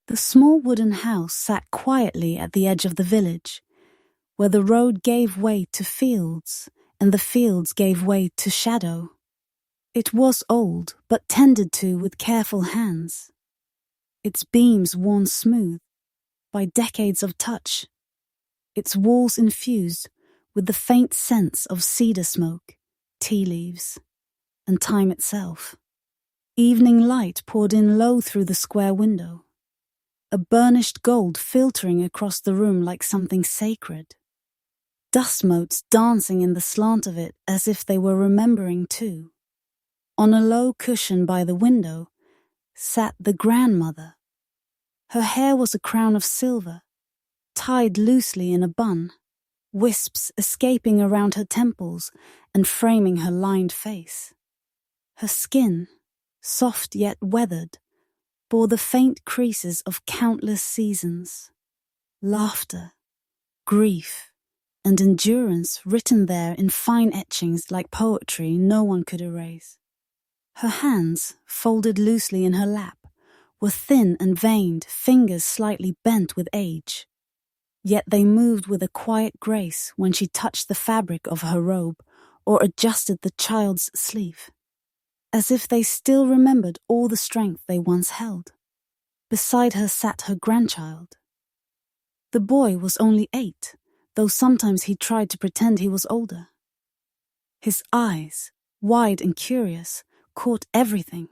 The small wooden house sat quietly at the edge of the village, where the road gave way to fields and the fields gave way to shadow. It was old, but tended to with careful hands. Its beams worn smooth by decades of touch, its walls infused with the faint scents of cedar smoke, tea leaves, and time itself. Evening light poured in low through the square window, a burnished gold filtering across the room like something sacred. Dust motes dancing in the slant of it as if they were remembering too. On a low cushion by the window sat the grandmother. Her hair was a crown of silver, tied loosely in a bun, wisps escaping around her temples and framing her lined face. Her skin, soft yet weathered, bore the faint creases of countless seasons. Laughter, grief, and endurance written there in fine etchings like poetry no one could erase. Her hands, folded loosely in her lap, were thin and veined, fingers slightly bent with age. Yet they moved with a quiet grace when she touched the fabric of her robe or adjusted the child's sleeve, as if they still remembered all the strength they once held. Beside her sat her grandchild. The boy was only 8, though sometimes he tried to pretend he was older. His eyes, wide and curious, caught everything.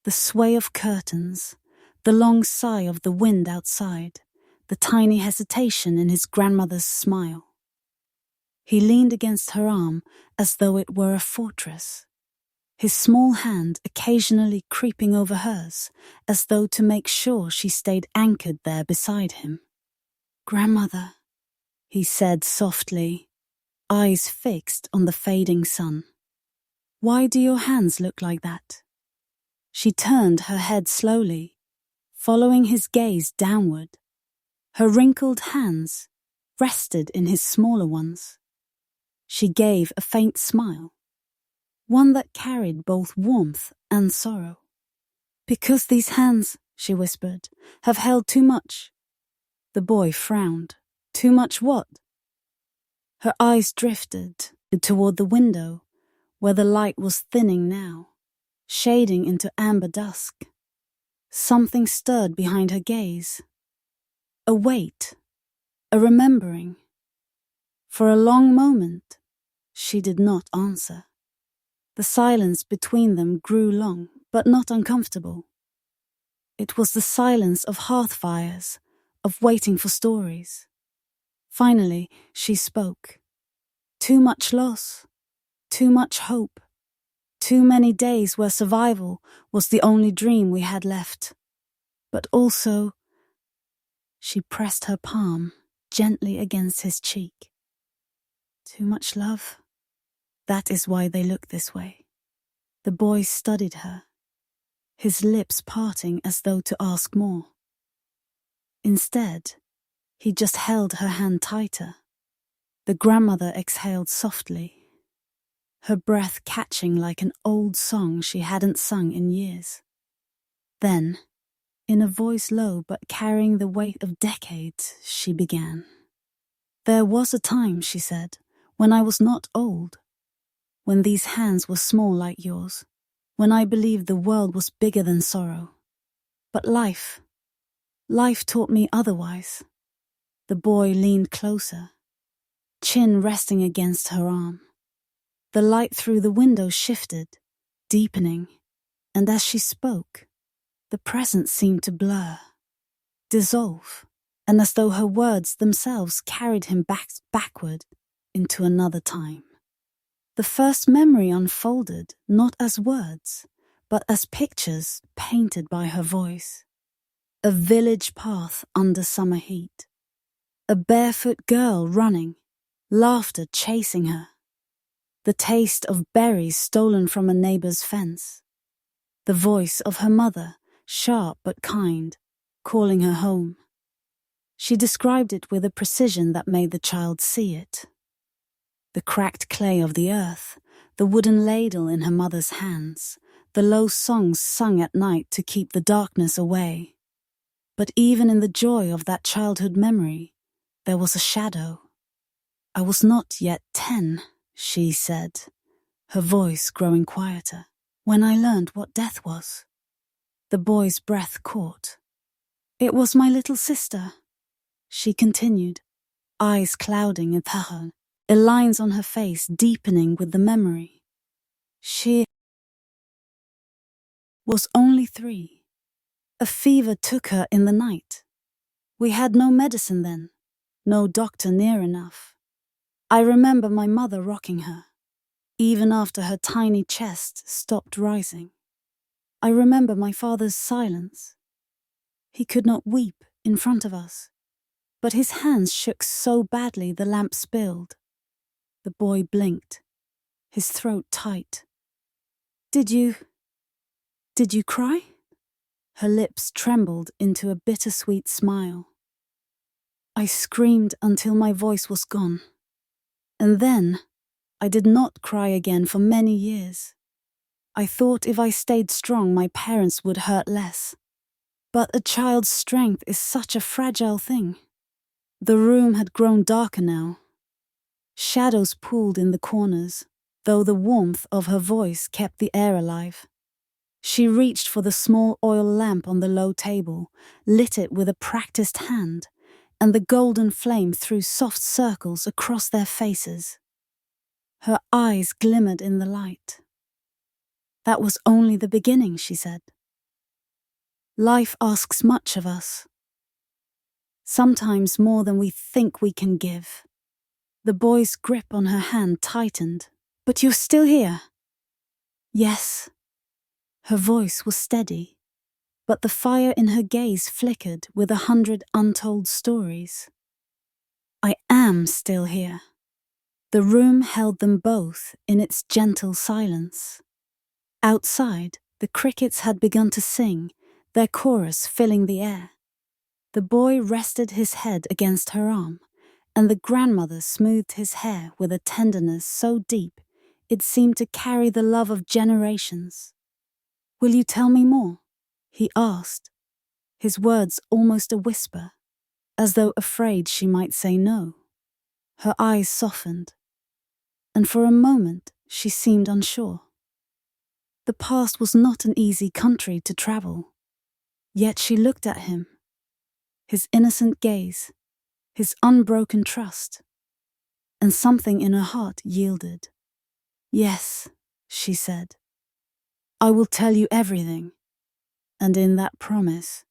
The sway of curtains, the long sigh of the wind outside, the tiny hesitation in his grandmother's smile. He leaned against her arm as though it were a fortress, his small hand occasionally creeping over hers, as though to make sure she stayed anchored there beside him. "Grandmother," he said softly, eyes fixed on the fading sun. "Why do your hands look like that?" She turned her head slowly, following his gaze downward. Her wrinkled hands rested in his smaller ones. She gave a faint smile, one that carried both warmth and sorrow. "Because these hands," she whispered, "have held too much." The boy frowned. "Too much what?" Her eyes drifted toward the window, where the light was thinning now, shading into amber dusk. Something stirred behind her gaze. A weight, a remembering. For a long moment, she did not answer. The silence between them grew long, but not uncomfortable. It was the silence of hearth fires, of waiting for stories. Finally, she spoke. Too much loss, too much hope, too many days where survival was the only dream we had left. But also, she pressed her palm gently against his cheek. Too much love? That is why they look this way. The boy studied her, his lips parting as though to ask more. Instead, he just held her hand tighter. The grandmother exhaled softly, her breath catching like an old song she hadn't sung in years. Then, in a voice low but carrying the weight of decades, she began. "There was a time," she said, "when I was not old, when these hands were small like yours, when I believed the world was bigger than sorrow. But life taught me otherwise." The boy leaned closer, chin resting against her arm. The light through the window shifted, deepening, and as she spoke, the present seemed to blur, dissolve, and as though her words themselves carried him backward into another time. The first memory unfolded not as words, but as pictures painted by her voice. A village path under summer heat. A barefoot girl running, laughter chasing her. The taste of berries stolen from a neighbor's fence. The voice of her mother, sharp but kind, calling her home. She described it with a precision that made the child see it. The cracked clay of the earth, the wooden ladle in her mother's hands, the low songs sung at night to keep the darkness away. But even in the joy of that childhood memory, there was a shadow. I was not yet 10, she said, her voice growing quieter, when I learned what death was. The boy's breath caught. It was my little sister, she continued, eyes clouding in Tahan, the lines on her face deepening with the memory. She was only 3. A fever took her in the night. We had no medicine then, no doctor near enough. I remember my mother rocking her, even after her tiny chest stopped rising. I remember my father's silence. He could not weep in front of us, but his hands shook so badly the lamp spilled. The boy blinked, his throat tight. Did you cry? Her lips trembled into a bittersweet smile. I screamed until my voice was gone. And then, I did not cry again for many years. I thought if I stayed strong, my parents would hurt less. But a child's strength is such a fragile thing. The room had grown darker now. Shadows pooled in the corners, though the warmth of her voice kept the air alive. She reached for the small oil lamp on the low table, lit it with a practiced hand, and the golden flame threw soft circles across their faces. Her eyes glimmered in the light. That was only the beginning, she said. Life asks much of us. Sometimes more than we think we can give. The boy's grip on her hand tightened. But you're still here? Yes. Her voice was steady, but the fire in her gaze flickered with 100 untold stories. I am still here. The room held them both in its gentle silence. Outside, the crickets had begun to sing, their chorus filling the air. The boy rested his head against her arm, and the grandmother smoothed his hair with a tenderness so deep it seemed to carry the love of generations. Will you tell me more? He asked, his words almost a whisper, as though afraid she might say no. Her eyes softened, and for a moment she seemed unsure. The past was not an easy country to travel, yet she looked at him, his innocent gaze, his unbroken trust, and something in her heart yielded. Yes, she said, I will tell you everything. And in that promise,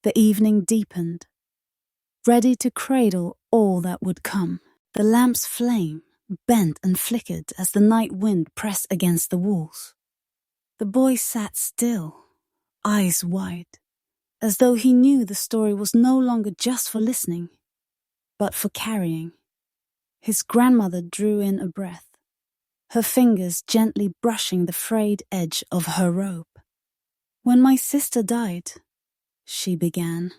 the evening deepened, ready to cradle all that would come. The lamp's flame bent and flickered as the night wind pressed against the walls. The boy sat still, eyes wide, as though he knew the story was no longer just for listening, but for carrying. His grandmother drew in a breath, her fingers gently brushing the frayed edge of her robe. When my sister died, she began,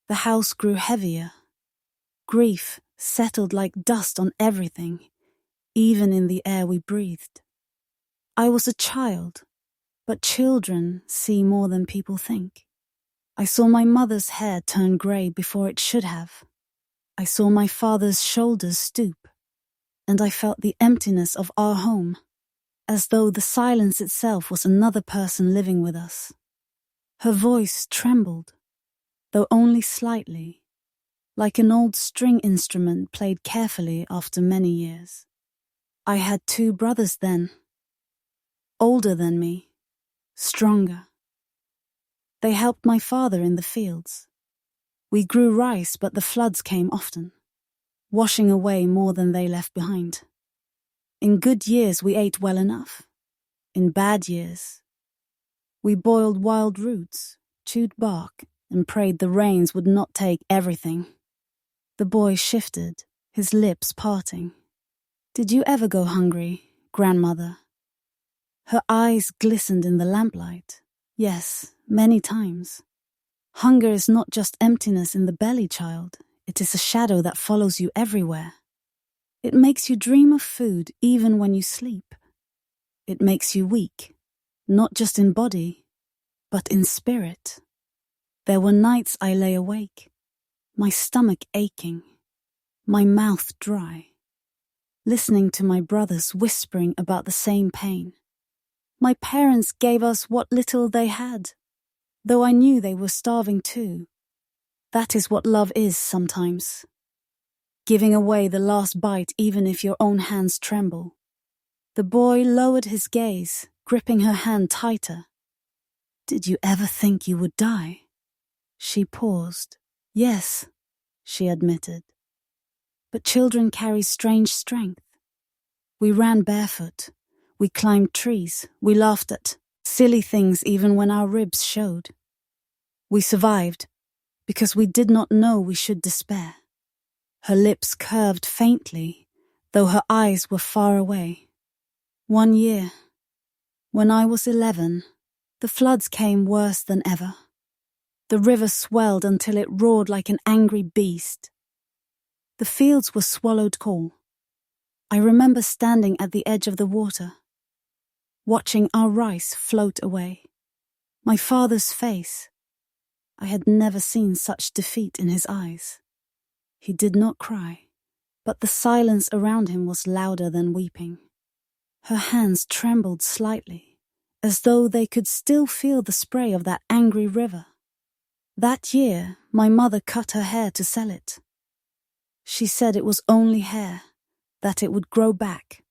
the house grew heavier. Grief settled like dust on everything, even in the air we breathed. I was a child, but children see more than people think. I saw my mother's hair turn grey before it should have. I saw my father's shoulders stoop, and I felt the emptiness of our home, as though the silence itself was another person living with us. Her voice trembled, though only slightly, like an old string instrument played carefully after many years. I had 2 brothers then, older than me, stronger. They helped my father in the fields. We grew rice, but the floods came often, washing away more than they left behind. In good years we ate well enough. In bad years, we boiled wild roots, chewed bark, and prayed the rains would not take everything. The boy shifted, his lips parting. Did you ever go hungry, grandmother? Her eyes glistened in the lamplight. Yes, many times. Hunger is not just emptiness in the belly, child. It is a shadow that follows you everywhere. It makes you dream of food even when you sleep. It makes you weak, not just in body, but in spirit. There were nights I lay awake, my stomach aching, my mouth dry, listening to my brothers whispering about the same pain. My parents gave us what little they had, though I knew they were starving too. That is what love is sometimes. Giving away the last bite even if your own hands tremble. The boy lowered his gaze, gripping her hand tighter. Did you ever think you would die? She paused. Yes, she admitted. But children carry strange strength. We ran barefoot. We climbed trees. We laughed at silly things even when our ribs showed. We survived because we did not know we should despair. Her lips curved faintly, though her eyes were far away. One year, when I was 11, the floods came worse than ever. The river swelled until it roared like an angry beast. The fields were swallowed whole. I remember standing at the edge of the water, watching our rice float away. My father's face, I had never seen such defeat in his eyes. He did not cry, but the silence around him was louder than weeping. Her hands trembled slightly, as though they could still feel the spray of that angry river. That year, my mother cut her hair to sell it. She said it was only hair, that it would grow back,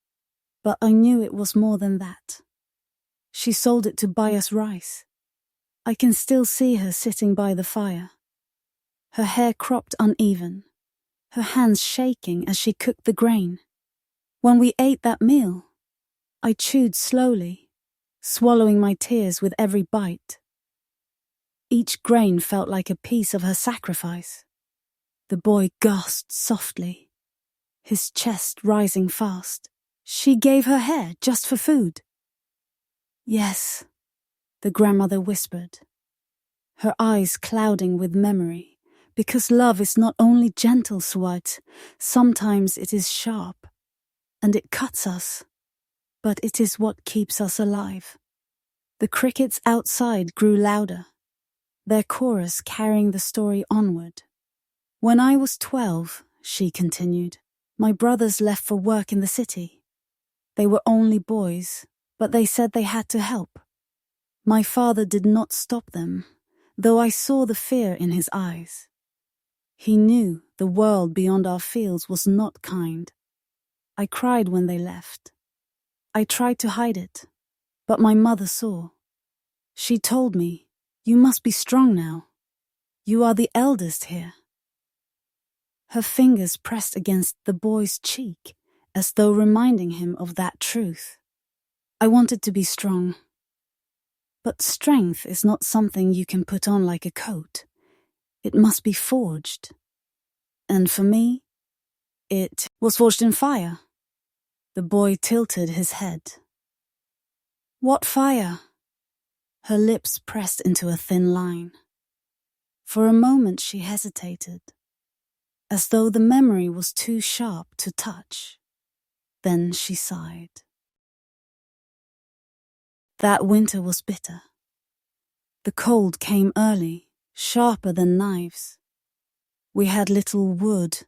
but I knew it was more than that. She sold it to buy us rice. I can still see her sitting by the fire. Her hair cropped uneven, her hands shaking as she cooked the grain. When we ate that meal, I chewed slowly, swallowing my tears with every bite. Each grain felt like a piece of her sacrifice. The boy gasped softly, his chest rising fast. She gave her hair just for food. Yes, the grandmother whispered, her eyes clouding with memory, because love is not only gentle, Swat, sometimes it is sharp, and it cuts us, but it is what keeps us alive. The crickets outside grew louder, their chorus carrying the story onward. When I was 12, she continued, my brothers left for work in the city. They were only boys, but they said they had to help. My father did not stop them, though I saw the fear in his eyes. He knew the world beyond our fields was not kind. I cried when they left. I tried to hide it, but my mother saw. She told me, you must be strong now. You are the eldest here. Her fingers pressed against the boy's cheek, as though reminding him of that truth. I wanted to be strong. But strength is not something you can put on like a coat. It must be forged. And for me, it was forged in fire. The boy tilted his head. What fire? Her lips pressed into a thin line. For a moment she hesitated, as though the memory was too sharp to touch. Then she sighed. That winter was bitter. The cold came early, sharper than knives. We had little wood,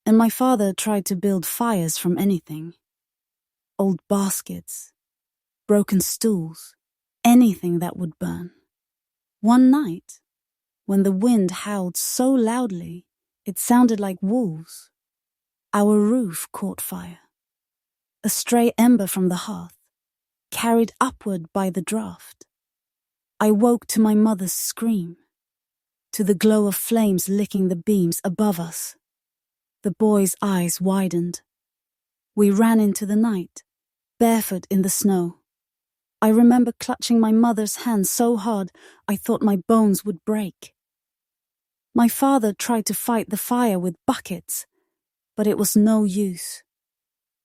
and my father tried to build fires from anything. Old baskets, broken stools, anything that would burn. One night, when the wind howled so loudly, it sounded like wolves, our roof caught fire. A stray ember from the hearth, carried upward by the draft. I woke to my mother's scream, to the glow of flames licking the beams above us. The boy's eyes widened. We ran into the night, barefoot in the snow. I remember clutching my mother's hand so hard I thought my bones would break. My father tried to fight the fire with buckets, but it was no use.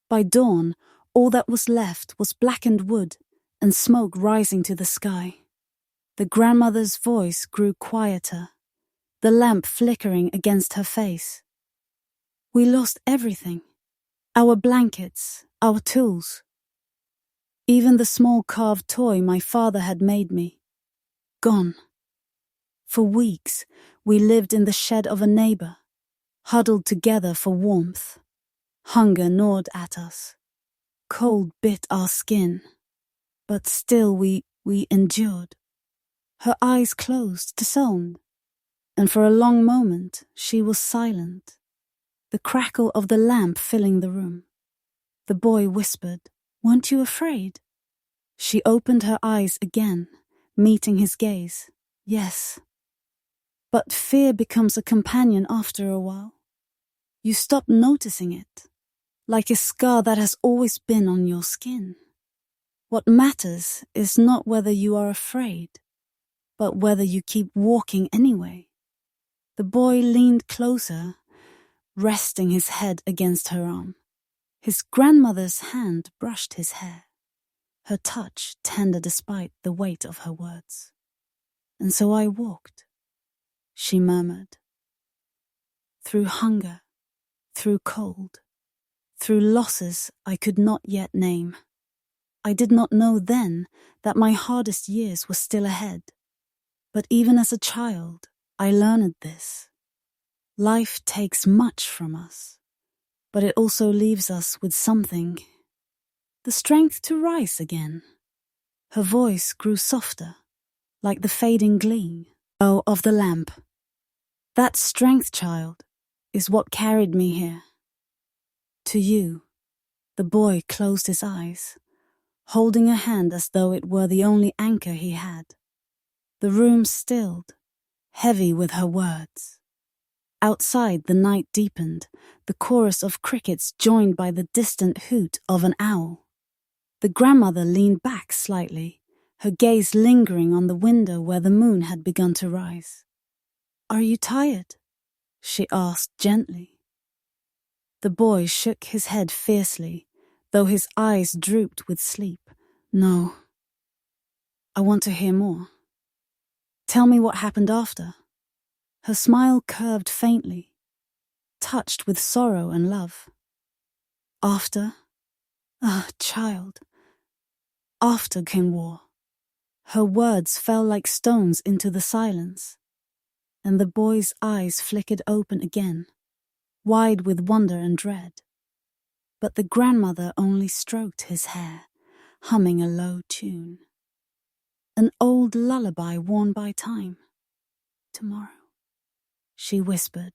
By dawn, all that was left was blackened wood and smoke rising to the sky. The grandmother's voice grew quieter, the lamp flickering against her face. We lost everything, our blankets, our tools. Even the small carved toy my father had made me. Gone. For weeks, we lived in the shed of a neighbor, huddled together for warmth. Hunger gnawed at us. Cold bit our skin. But still we endured. Her eyes closed, disowned, and for a long moment she was silent, the crackle of the lamp filling the room. The boy whispered, "Weren't you afraid?" She opened her eyes again, meeting his gaze. Yes. But fear becomes a companion after a while. You stop noticing it, like a scar that has always been on your skin. What matters is not whether you are afraid, but whether you keep walking anyway. The boy leaned closer, resting his head against her arm. His grandmother's hand brushed his hair, her touch tender despite the weight of her words. "And so I walked," she murmured. "Through hunger, through cold, through losses I could not yet name. I did not know then that my hardest years were still ahead. But even as a child, I learned this. Life takes much from us, but it also leaves us with something. The strength to rise again." Her voice grew softer, like the fading gleam of the lamp. "That strength, child, is what carried me here. To you." The boy closed his eyes, holding a hand as though it were the only anchor he had. The room stilled, heavy with her words. Outside, the night deepened, the chorus of crickets joined by the distant hoot of an owl. The grandmother leaned back slightly, her gaze lingering on the window where the moon had begun to rise. "Are you tired?" she asked gently. The boy shook his head fiercely, though his eyes drooped with sleep. "No. I want to hear more. Tell me what happened after." Her smile curved faintly, touched with sorrow and love. "After? Ah, child. After came war." Her words fell like stones into the silence, and the boy's eyes flickered open again, wide with wonder and dread. But the grandmother only stroked his hair, humming a low tune. An old lullaby worn by time. "Tomorrow," she whispered.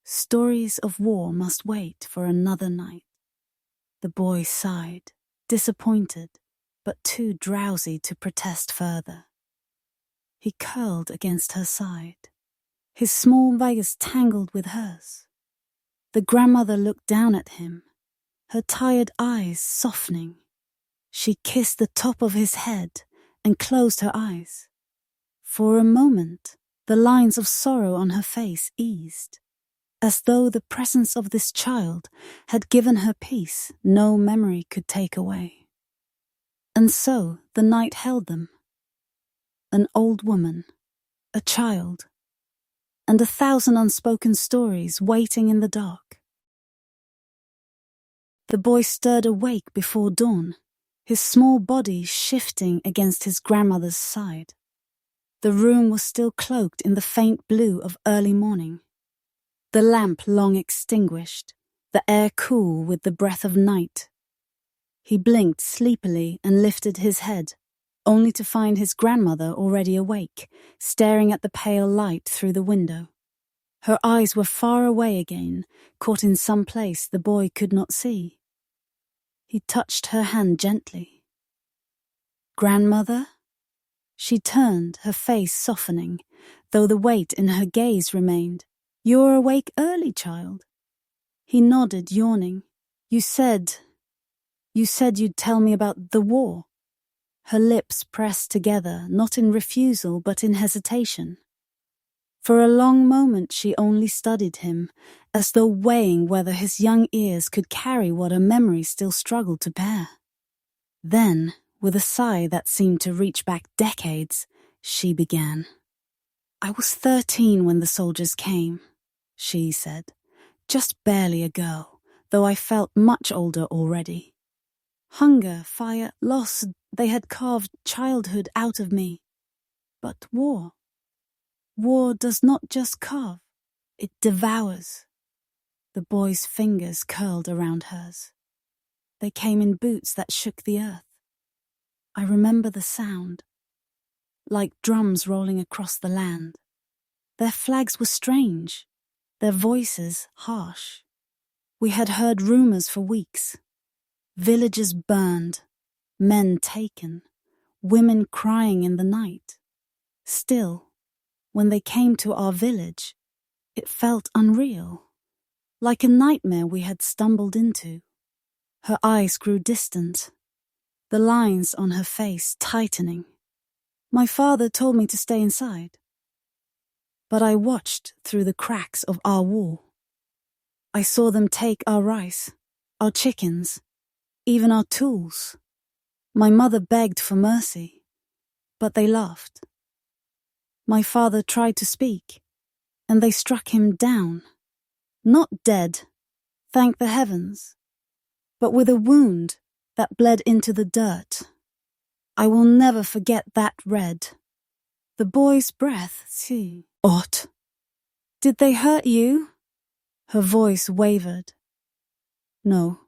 "Stories of war must wait for another night." The boy sighed, disappointed, but too drowsy to protest further. He curled against her side, his small vegas tangled with hers. The grandmother looked down at him, her tired eyes softening. She kissed the top of his head and closed her eyes. For a moment, the lines of sorrow on her face eased, as though the presence of this child had given her peace no memory could take away. And so the night held them. An old woman, a child, and 1,000 unspoken stories waiting in the dark. The boy stirred awake before dawn, his small body shifting against his grandmother's side. The room was still cloaked in the faint blue of early morning. The lamp long extinguished, the air cool with the breath of night. He blinked sleepily and lifted his head, only to find his grandmother already awake, staring at the pale light through the window. Her eyes were far away again, caught in some place the boy could not see. He touched her hand gently. "Grandmother?" She turned, her face softening, though the weight in her gaze remained. "You're awake early, child." He nodded, yawning. You said you'd tell me about the war." Her lips pressed together, not in refusal but in hesitation. For a long moment she only studied him, as though weighing whether his young ears could carry what a memory still struggled to bear. Then, with a sigh that seemed to reach back decades, she began. "I was 13 when the soldiers came," she said. "Just barely a girl, though I felt much older already. Hunger, fire, loss, they had carved childhood out of me. But war. War does not just carve, it devours. The boy's fingers curled around hers. They came in boots that shook the earth. I remember the sound, like drums rolling across the land. Their flags were strange, their voices harsh. We had heard rumors for weeks. Villages burned, men taken, women crying in the night. Still, when they came to our village, it felt unreal, like a nightmare we had stumbled into. Her eyes grew distant, the lines on her face tightening. My father told me to stay inside, but I watched through the cracks of our wall. I saw them take our rice, our chickens, even our tools. My mother begged for mercy, but they laughed. My father tried to speak, and they struck him down. Not dead, thank the heavens, but with a wound that bled into the dirt. I will never forget that red. The boy's breath, too. Ought. Did they hurt you? Her voice wavered. No,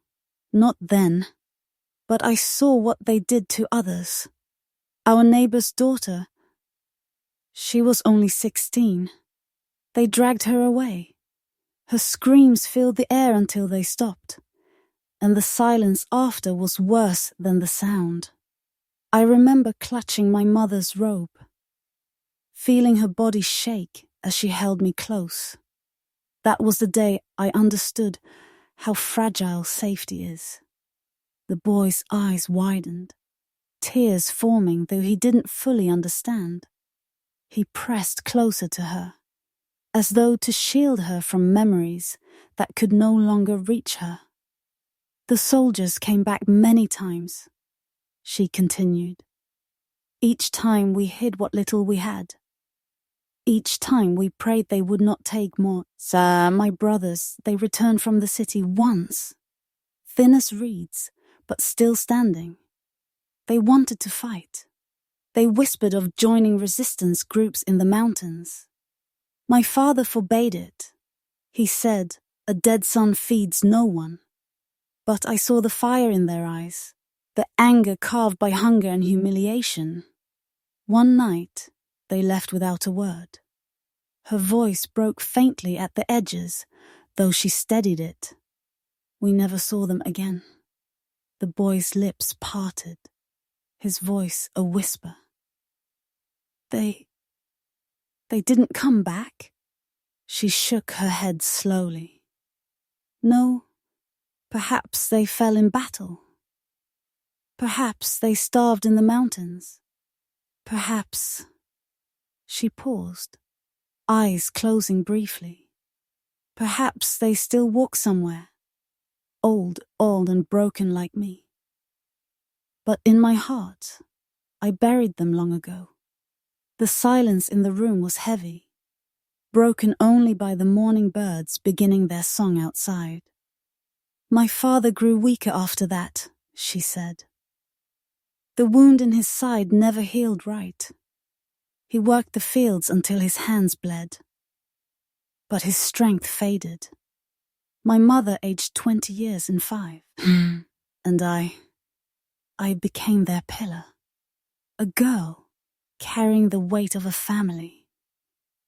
not then. But I saw what they did to others. Our neighbor's daughter. She was only 16. They dragged her away. Her screams filled the air until they stopped, and the silence after was worse than the sound. I remember clutching my mother's robe, feeling her body shake as she held me close. That was the day I understood how fragile safety is. The boy's eyes widened, tears forming though he didn't fully understand. He pressed closer to her, as though to shield her from memories that could no longer reach her. The soldiers came back many times, she continued. Each time we hid what little we had. Each time we prayed they would not take more. Sir, my brothers, they returned from the city once, thin as reeds, but still standing. They wanted to fight. They whispered of joining resistance groups in the mountains. My father forbade it. He said, a dead son feeds no one. But I saw the fire in their eyes, the anger carved by hunger and humiliation. One night, they left without a word. Her voice broke faintly at the edges, though she steadied it. We never saw them again. The boy's lips parted, his voice a whisper. They didn't come back? She shook her head slowly. No, perhaps they fell in battle. Perhaps they starved in the mountains. Perhaps... She paused, eyes closing briefly. Perhaps they still walk somewhere, old and broken like me. But in my heart, I buried them long ago. The silence in the room was heavy, broken only by the morning birds beginning their song outside. My father grew weaker after that, she said. The wound in his side never healed right. He worked the fields until his hands bled. But his strength faded. My mother aged 20 years in 5. And I became their pillar. A girl, carrying the weight of a family.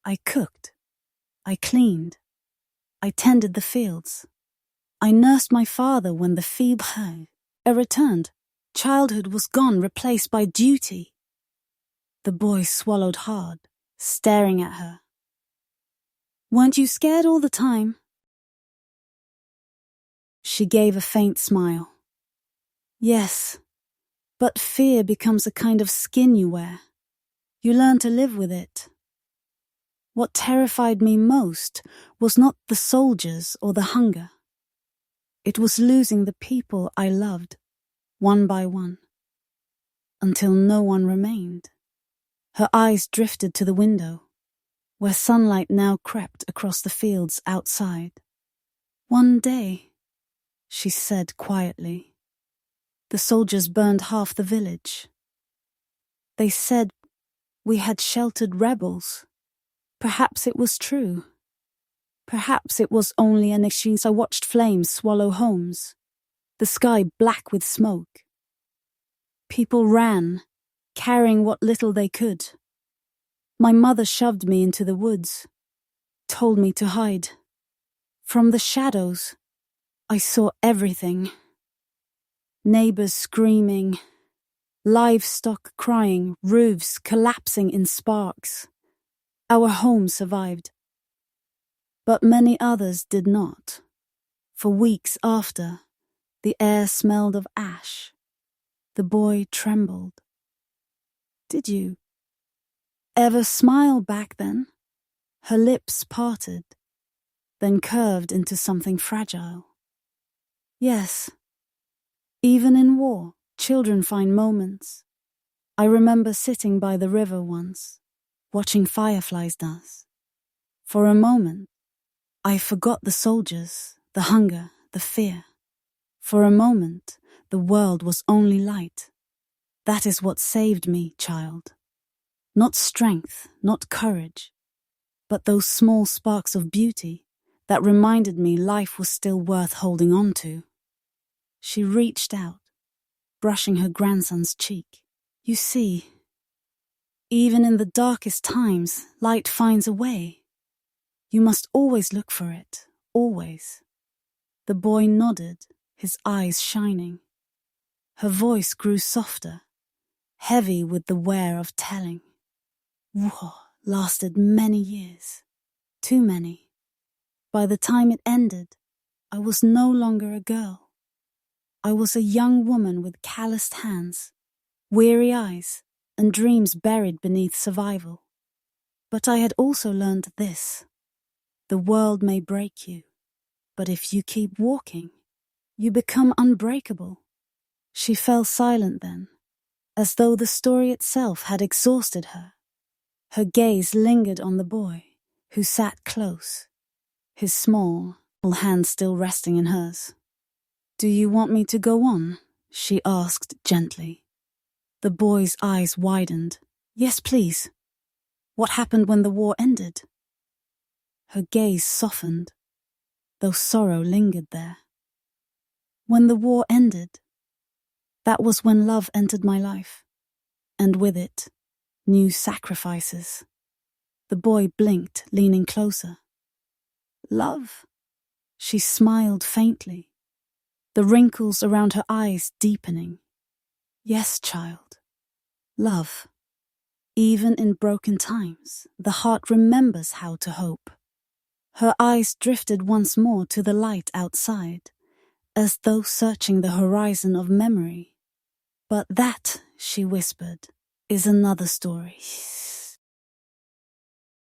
I cooked. I cleaned. I tended the fields. I nursed my father when the fever returned. Childhood was gone, replaced by duty. The boy swallowed hard, staring at her. Weren't you scared all the time? She gave a faint smile. Yes, but fear becomes a kind of skin you wear. You learn to live with it. What terrified me most was not the soldiers or the hunger. It was losing the people I loved, one by one, until no one remained. Her eyes drifted to the window, where sunlight now crept across the fields outside. One day, she said quietly, the soldiers burned half the village. They said we had sheltered rebels. Perhaps it was true. Perhaps it was only an exchange. I watched flames swallow homes, the sky black with smoke. People ran, carrying what little they could. My mother shoved me into the woods, told me to hide. From the shadows, I saw everything. Neighbors screaming, livestock crying, roofs collapsing in sparks. Our home survived. But many others did not. For weeks after, the air smelled of ash. The boy trembled. Did you ever smile back then? Her lips parted, then curved into something fragile. Yes. Even in war, children find moments. I remember sitting by the river once, watching fireflies dance. For a moment, I forgot the soldiers, the hunger, the fear. For a moment, the world was only light. That is what saved me, child. Not strength, not courage, but those small sparks of beauty that reminded me life was still worth holding on to. She reached out, brushing her grandson's cheek. You see, even in the darkest times, light finds a way. You must always look for it, always. The boy nodded, his eyes shining. Her voice grew softer, heavy with the wear of telling. War lasted many years, too many. By the time it ended, I was no longer a girl. I was a young woman with calloused hands, weary eyes, and dreams buried beneath survival. But I had also learned this. The world may break you, but if you keep walking, you become unbreakable. She fell silent then, as though the story itself had exhausted her. Her gaze lingered on the boy, who sat close, his small hand still resting in hers. Do you want me to go on? She asked gently. The boy's eyes widened. Yes, please. What happened when the war ended? Her gaze softened, though sorrow lingered there. When the war ended, that was when love entered my life, and with it, new sacrifices. The boy blinked, leaning closer. Love? She smiled faintly, the wrinkles around her eyes deepening. Yes, child. Love. Even in broken times, the heart remembers how to hope. Her eyes drifted once more to the light outside, as though searching the horizon of memory. But that, she whispered, is another story.